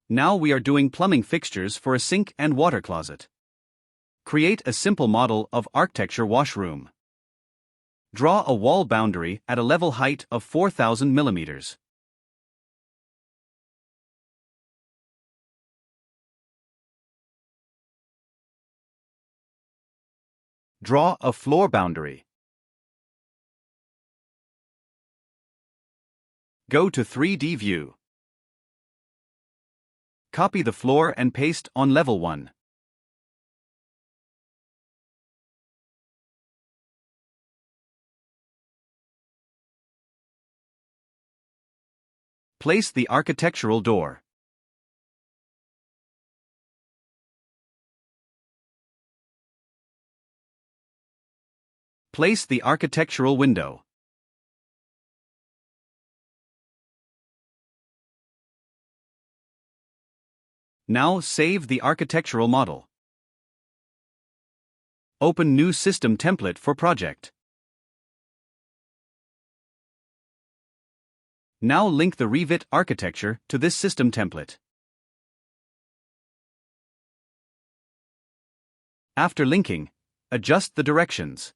Now we are doing plumbing fixtures for a sink and water closet. Create a simple model of architecture washroom. Draw a wall boundary at a level height of 4,000 millimeters. Draw a floor boundary. Go to 3D view. Copy the floor and paste on level 1. Place the architectural door. Place the architectural window. Now save the architectural model. Open new system template for project. Now link the Revit architecture to this system template. After linking, adjust the directions.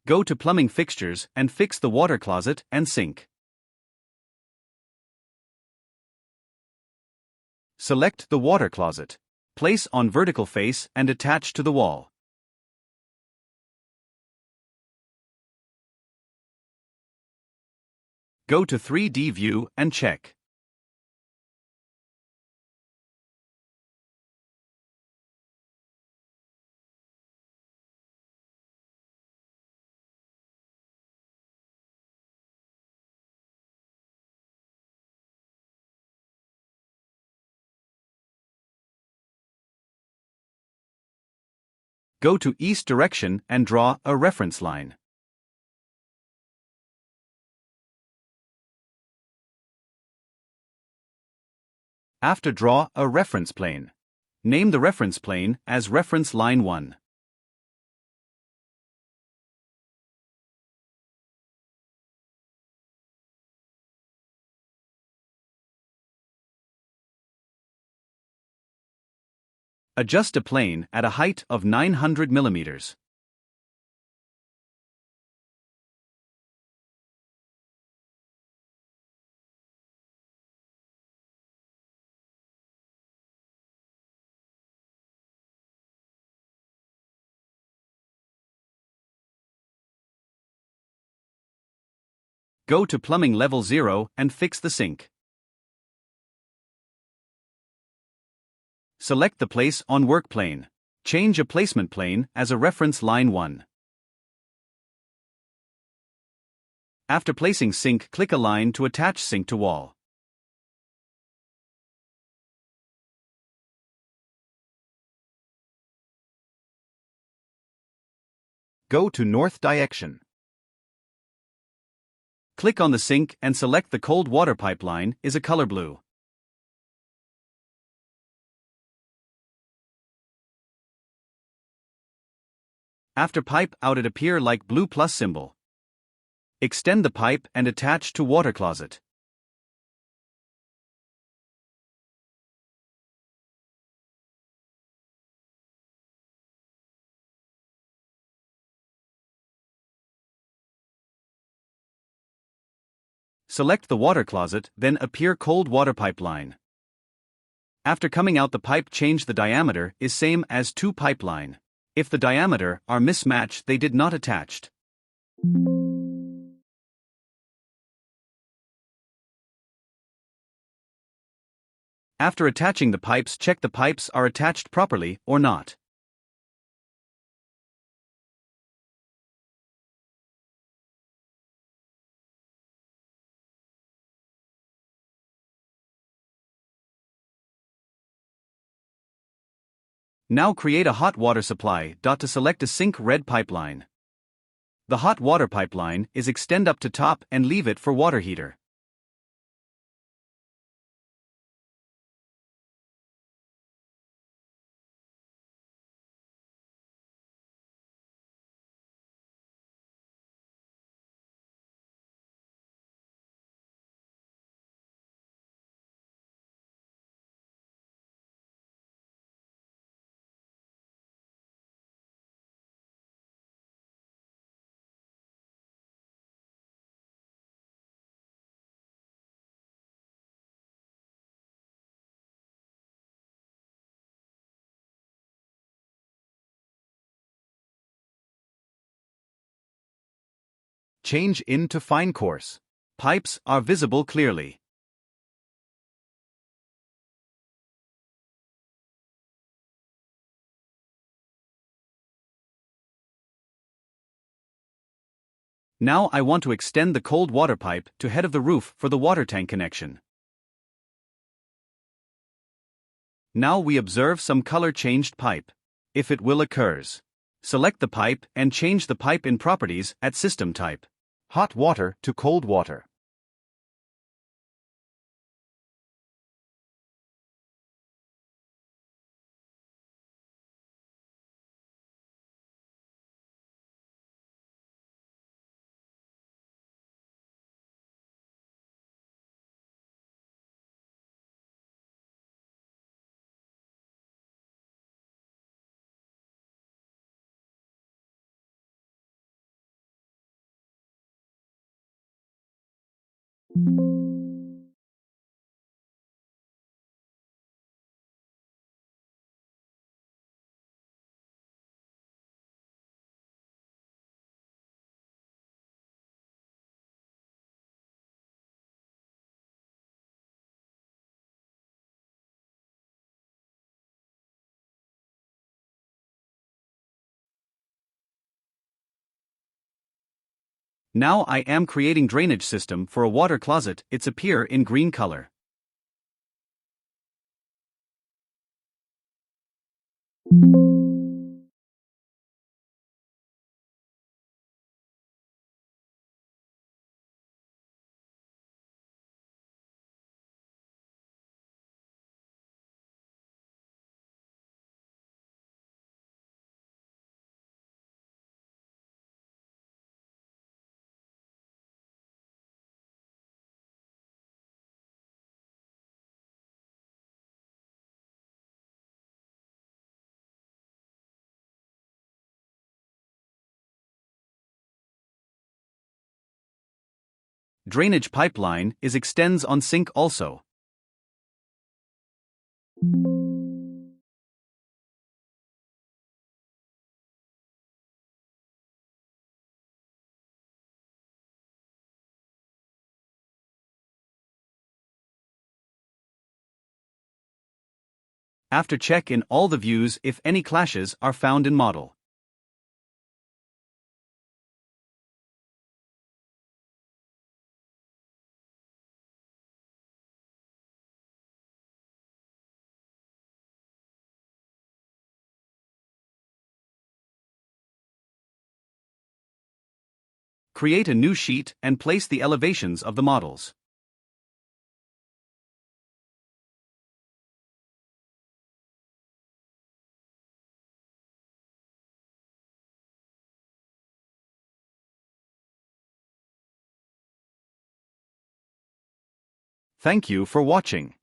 Go to plumbing fixtures and fix the water closet and sink. Select the water closet. Place on vertical face and attach to the wall. Go to 3D view and check. Go to east direction and draw a reference line. After draw a reference plane. Name the reference plane as reference line 1. Adjust a plane at a height of 900 millimeters. Go to plumbing level 0 and fix the sink. Select the place on work plane. Change a placement plane as a reference line 1. After placing sink, click a line to attach sink to wall. Go to north direction. Click on the sink and select the cold water pipeline is a color blue. After pipe out it appear like blue plus symbol. Extend the pipe and attach to water closet. Select the water closet, then appear cold water pipeline. After coming out the pipe, change the diameter is same as 2 pipeline. If the diameter are mismatched, they did not attached. After attaching the pipes, check the pipes are attached properly or not. Now create a hot water supply. To select a sink red pipeline. The hot water pipeline is extend up to top and leave it for water heater. Change in to fine coarse. Pipes are visible clearly. Now I want to extend the cold water pipe to head of the roof for the water tank connection. Now we observe some color changed pipe. If it will occurs. Select the pipe and change the pipe in properties at system type. Hot water to cold water. Now I am creating drainage system for a water closet. It's appear in green color. Drainage pipeline is extends on sink also. After check in all the views if any clashes are found in model. Create a new sheet and place the elevations of the models. Thank you for watching.